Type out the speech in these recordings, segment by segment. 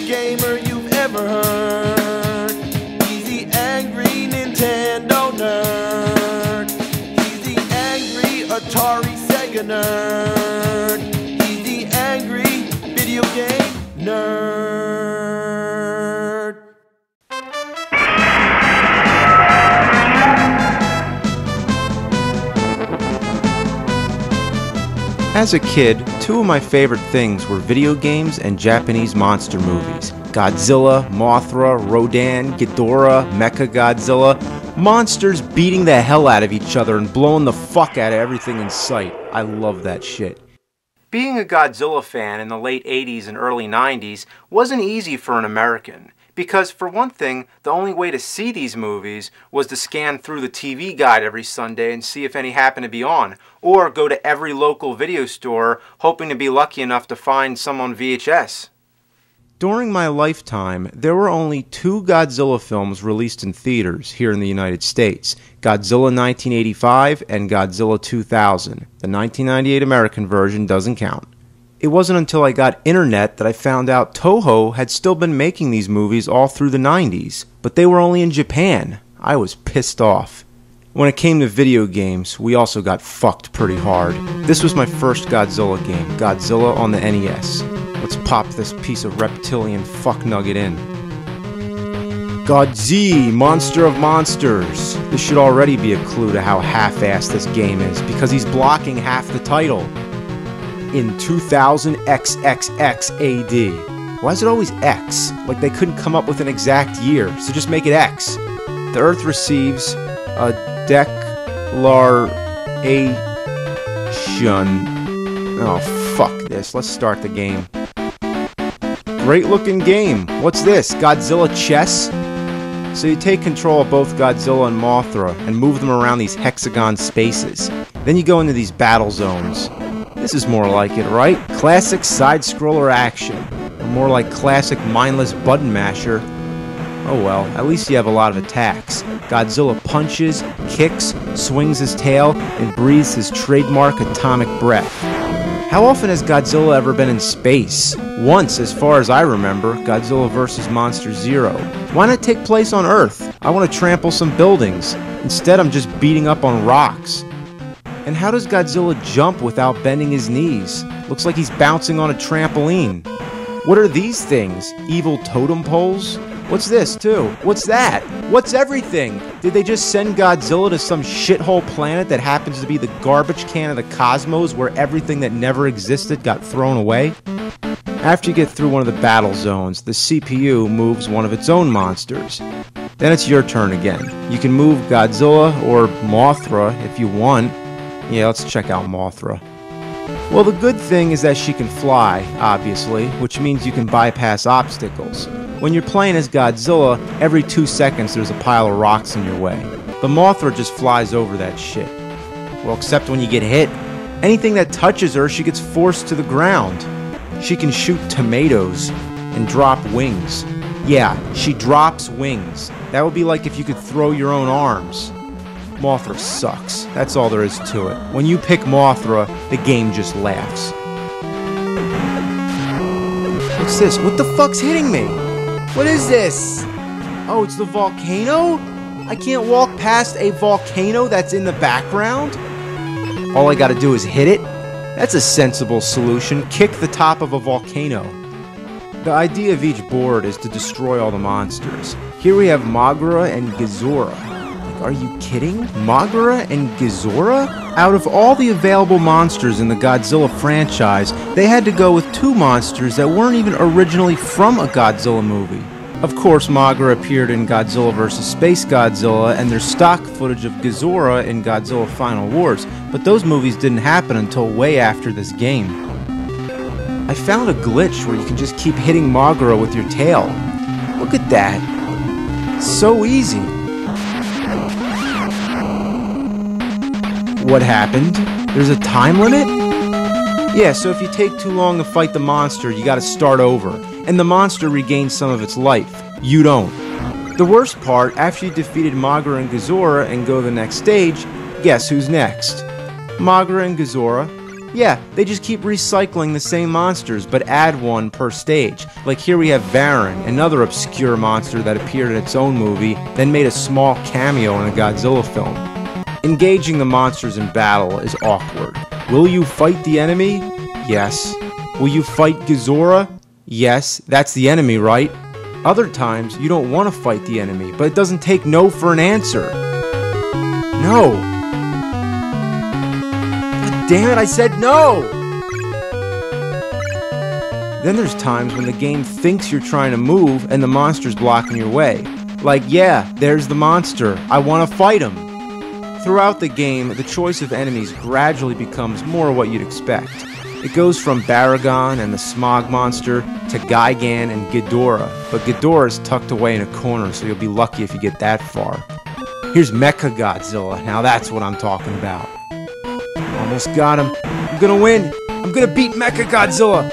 gamer you've ever heard. He's the angry Nintendo nerd. He's the angry Atari Sega nerd. He's the angry video game nerd. As a kid, two of my favorite things were video games and Japanese monster movies. Godzilla, Mothra, Rodan, Ghidorah, Mechagodzilla. Monsters beating the hell out of each other and blowing the fuck out of everything in sight. I love that shit. Being a Godzilla fan in the late 80s and early 90s wasn't easy for an American. Because, for one thing, the only way to see these movies was to scan through the TV guide every Sunday and see if any happened to be on, or go to every local video store hoping to be lucky enough to find some on VHS. During my lifetime, there were only two Godzilla films released in theaters here in the United States, Godzilla 1985 and Godzilla 2000. The 1998 American version doesn't count. It wasn't until I got internet that I found out Toho had still been making these movies all through the 90s, but they were only in Japan. I was pissed off. When it came to video games, we also got fucked pretty hard. This was my first Godzilla game, Godzilla on the NES. Let's pop this piece of reptilian fuck nugget in. Godzi, Monster of Monsters. This should already be a clue to how half-assed this game is, because he's blocking half the title. In 2000 XXX AD. Why is it always X? Like they couldn't come up with an exact year, so just make it X. The Earth receives a declaration. Oh, fuck this. Let's start the game. Great looking game. What's this? Godzilla chess? So you take control of both Godzilla and Mothra and move them around these hexagon spaces. Then you go into these battle zones. This is more like it, right? Classic side-scroller action. Or more like classic mindless button masher. Oh well, at least you have a lot of attacks. Godzilla punches, kicks, swings his tail, and breathes his trademark atomic breath. How often has Godzilla ever been in space? Once, as far as I remember, Godzilla vs. Monster Zero. Why not take place on Earth? I want to trample some buildings. Instead, I'm just beating up on rocks. And how does Godzilla jump without bending his knees? Looks like he's bouncing on a trampoline. What are these things? Evil totem poles? What's this, too? What's that? What's everything? Did they just send Godzilla to some shithole planet that happens to be the garbage can of the cosmos where everything that never existed got thrown away? After you get through one of the battle zones, the CPU moves one of its own monsters. Then it's your turn again. You can move Godzilla or Mothra if you want. Yeah, let's check out Mothra. Well, the good thing is that she can fly, obviously, which means you can bypass obstacles. When you're playing as Godzilla, every 2 seconds there's a pile of rocks in your way. But Mothra just flies over that shit. Well, except when you get hit. Anything that touches her, she gets forced to the ground. She can shoot tomatoes and drop wings. Yeah, she drops wings. That would be like if you could throw your own arms. Mothra sucks. That's all there is to it. When you pick Mothra, the game just laughs. What's this? What the fuck's hitting me? What is this? Oh, it's the volcano? I can't walk past a volcano that's in the background? All I gotta do is hit it? That's a sensible solution. Kick the top of a volcano. The idea of each board is to destroy all the monsters. Here we have Mothra and Ghidorah. Are you kidding? Mothra and Ghidorah? Out of all the available monsters in the Godzilla franchise, they had to go with two monsters that weren't even originally from a Godzilla movie. Of course, Mothra appeared in Godzilla vs. Space Godzilla, and there's stock footage of Ghidorah in Godzilla Final Wars, but those movies didn't happen until way after this game. I found a glitch where you can just keep hitting Mothra with your tail. Look at that. It's so easy. What happened? There's a time limit? Yeah, so if you take too long to fight the monster, you gotta start over. And the monster regains some of its life. You don't. The worst part, after you defeated Mothra and Ghidorah and go to the next stage, guess who's next? Mothra and Ghidorah. Yeah, they just keep recycling the same monsters, but add one per stage. Like here we have Varan, another obscure monster that appeared in its own movie, then made a small cameo in a Godzilla film. Engaging the monsters in battle is awkward. Will you fight the enemy? Yes. Will you fight Ghidorah? Yes, that's the enemy, right? Other times, you don't want to fight the enemy, but it doesn't take no for an answer. No. God damn it, I said no! Then there's times when the game thinks you're trying to move and the monster's blocking your way. Like, yeah, there's the monster. I want to fight him. Throughout the game, the choice of enemies gradually becomes more what you'd expect. It goes from Baragon and the Smog Monster to Gigan and Ghidorah, but Ghidorah's tucked away in a corner, so you'll be lucky if you get that far. Here's Mechagodzilla, now that's what I'm talking about. Almost got him. I'm gonna win! I'm gonna beat Mechagodzilla!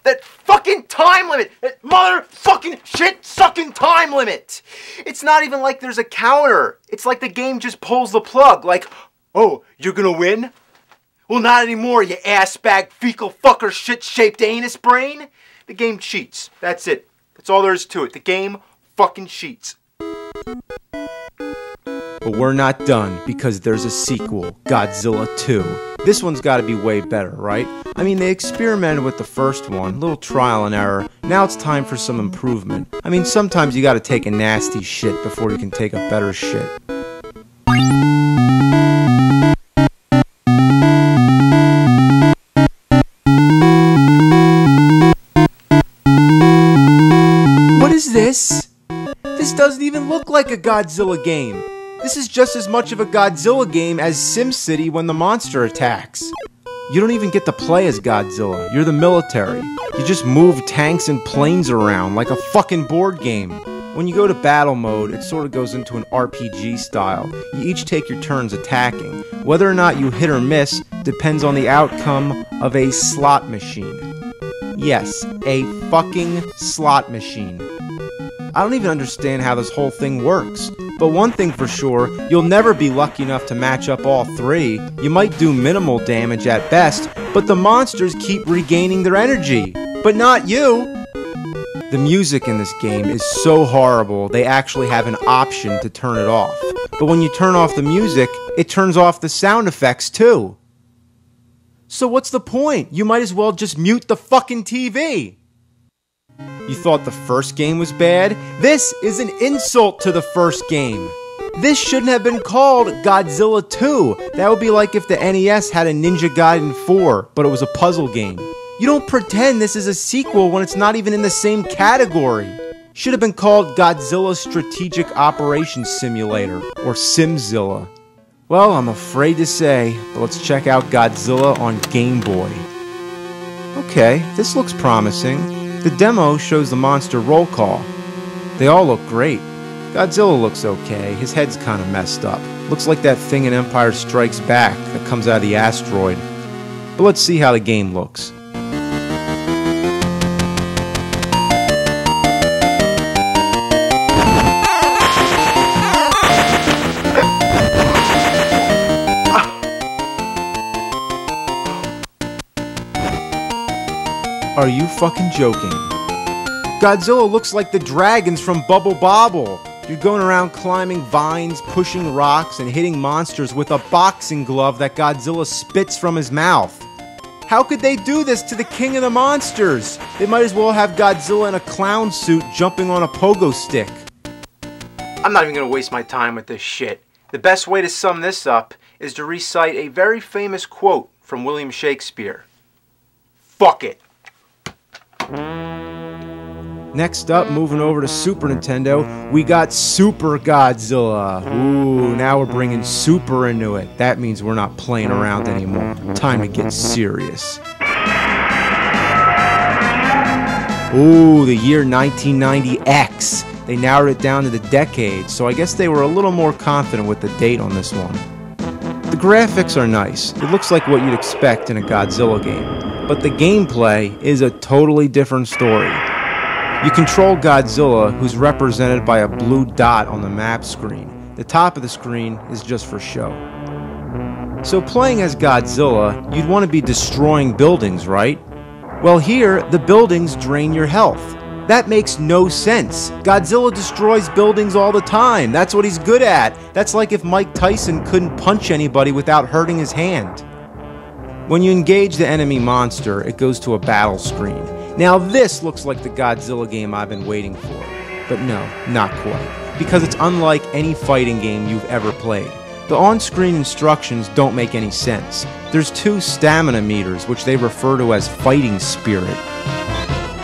That fucking time limit! That motherfucking shit-sucking time limit! It's not even like there's a counter. It's like the game just pulls the plug, like, oh, you're gonna win? Well, not anymore, you ass-bag, fecal fucker, shit-shaped anus brain. The game cheats. That's it. That's all there is to it. The game fucking cheats. But we're not done, because there's a sequel, Godzilla 2. This one's gotta be way better, right? I mean, they experimented with the first one, little trial and error. Now it's time for some improvement. I mean, sometimes you gotta take a nasty shit before you can take a better shit. What is this? This doesn't even look like a Godzilla game. This is just as much of a Godzilla game as SimCity when the monster attacks. You don't even get to play as Godzilla. You're the military. You just move tanks and planes around like a fucking board game. When you go to battle mode, it sort of goes into an RPG style. You each take your turns attacking. Whether or not you hit or miss depends on the outcome of a slot machine. Yes, a fucking slot machine. I don't even understand how this whole thing works. But one thing for sure, you'll never be lucky enough to match up all three. You might do minimal damage at best, but the monsters keep regaining their energy. But not you! The music in this game is so horrible, they actually have an option to turn it off. But when you turn off the music, it turns off the sound effects too. So what's the point? You might as well just mute the fucking TV! You thought the first game was bad? This is an insult to the first game. This shouldn't have been called Godzilla 2. That would be like if the NES had a Ninja Gaiden 4, but it was a puzzle game. You don't pretend this is a sequel when it's not even in the same category. Should have been called Godzilla Strategic Operations Simulator, or Simzilla. Well, I'm afraid to say, but let's check out Godzilla on Game Boy. Okay, this looks promising. The demo shows the monster roll call. They all look great. Godzilla looks okay, his head's kinda messed up. Looks like that thing in Empire Strikes Back that comes out of the asteroid. But let's see how the game looks. Are you fucking joking? Godzilla looks like the dragons from Bubble Bobble. You're going around climbing vines, pushing rocks, and hitting monsters with a boxing glove that Godzilla spits from his mouth. How could they do this to the king of the monsters? They might as well have Godzilla in a clown suit jumping on a pogo stick. I'm not even gonna waste my time with this shit. The best way to sum this up is to recite a very famous quote from William Shakespeare. Fuck it. Next up, moving over to Super Nintendo, we got Super Godzilla. Ooh, now we're bringing super into it. That means we're not playing around anymore. Time to get serious. Ooh, the year 1990X. They narrowed it down to the decade, so I guess they were a little more confident with the date on this one. The graphics are nice. It looks like what you'd expect in a Godzilla game. But the gameplay is a totally different story. You control Godzilla, who's represented by a blue dot on the map screen. The top of the screen is just for show. So playing as Godzilla, you'd want to be destroying buildings, right? Well here, the buildings drain your health. That makes no sense. Godzilla destroys buildings all the time. That's what he's good at. That's like if Mike Tyson couldn't punch anybody without hurting his hand. When you engage the enemy monster, it goes to a battle screen. Now this looks like the Godzilla game I've been waiting for. But no, not quite. Because it's unlike any fighting game you've ever played. The on-screen instructions don't make any sense. There's 2 stamina meters, which they refer to as fighting spirit.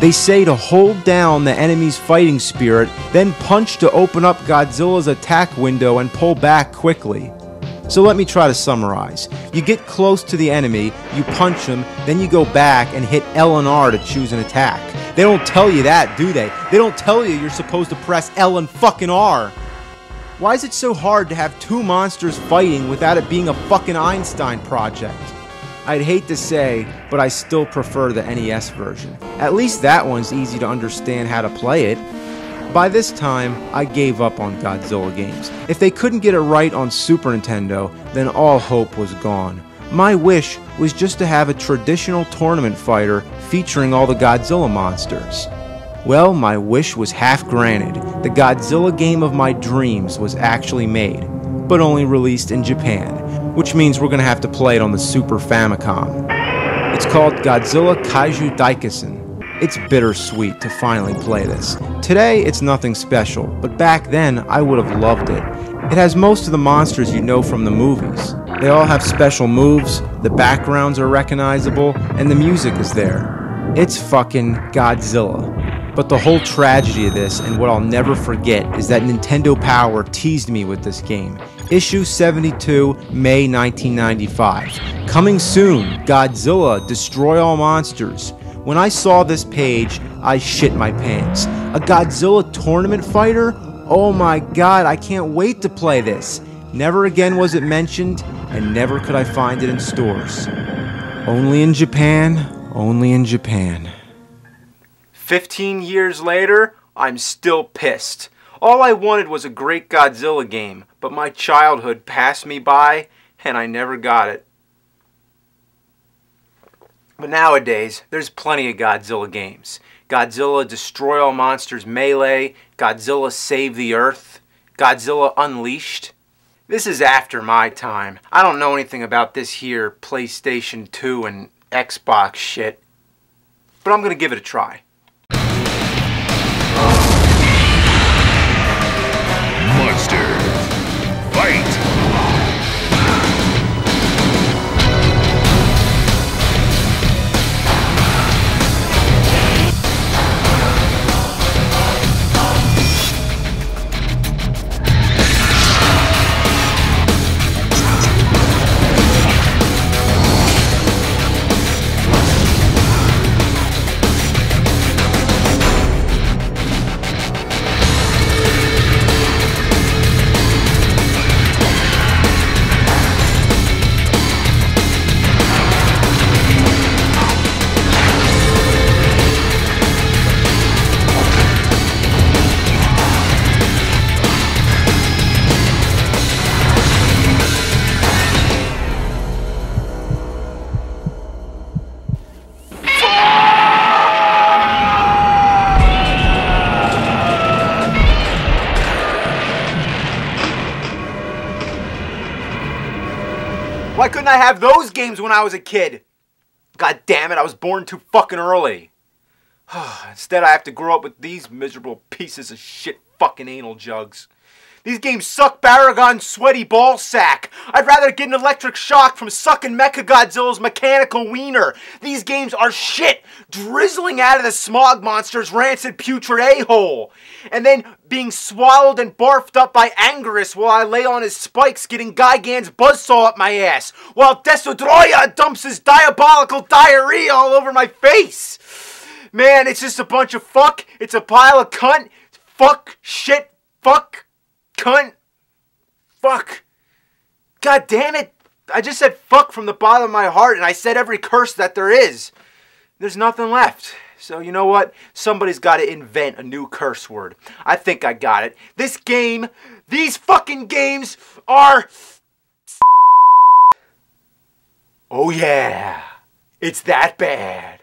They say to hold down the enemy's fighting spirit, then punch to open up Godzilla's attack window and pull back quickly. So let me try to summarize. You get close to the enemy, you punch him, then you go back and hit L and R to choose an attack. They don't tell you that, do they? They don't tell you you're supposed to press L and fucking R. Why is it so hard to have 2 monsters fighting without it being a fucking Einstein project? I'd hate to say, but I still prefer the NES version. At least that one's easy to understand how to play it. By this time, I gave up on Godzilla games. If they couldn't get it right on Super Nintendo, then all hope was gone. My wish was just to have a traditional tournament fighter featuring all the Godzilla monsters. Well, my wish was half granted. The Godzilla game of my dreams was actually made, but only released in Japan, which means we're going to have to play it on the Super Famicom. It's called Godzilla Kaiju Daikisen. It's bittersweet to finally play this. Today, it's nothing special, but back then, I would have loved it. It has most of the monsters you know from the movies. They all have special moves, the backgrounds are recognizable, and the music is there. It's fucking Godzilla. But the whole tragedy of this, and what I'll never forget, is that Nintendo Power teased me with this game. Issue 72, May 1995. Coming soon, Godzilla, Destroy All Monsters. When I saw this page, I shit my pants. A Godzilla tournament fighter? Oh my god, I can't wait to play this. Never again was it mentioned, and never could I find it in stores. Only in Japan, only in Japan. 15 years later, I'm still pissed. All I wanted was a great Godzilla game, but my childhood passed me by, and I never got it. But nowadays, there's plenty of Godzilla games. Godzilla Destroy All Monsters Melee, Godzilla Save the Earth, Godzilla Unleashed. This is after my time. I don't know anything about this here PlayStation 2 and Xbox shit. But I'm gonna give it a try. Monster Fight! Why couldn't I have those games when I was a kid? God damn it, I was born too fucking early. Instead, I have to grow up with these miserable pieces of shit fucking anal jugs. These games suck Baragon sweaty ball sack. I'd rather get an electric shock from sucking Mechagodzilla's mechanical wiener. These games are shit, drizzling out of the smog monster's rancid putrid a-hole. And then being swallowed and barfed up by Anguirus while I lay on his spikes getting Gigan's buzzsaw up my ass. While Desodroya dumps his diabolical diarrhea all over my face. Man, it's just a bunch of fuck. It's a pile of cunt. Fuck, shit, fuck. Cunt. Fuck. God damn it. I just said fuck from the bottom of my heart and I said every curse that there is. There's nothing left. So you know what? Somebody's got to invent a new curse word. I think I got it. This game, these fucking games are... Oh yeah, it's that bad.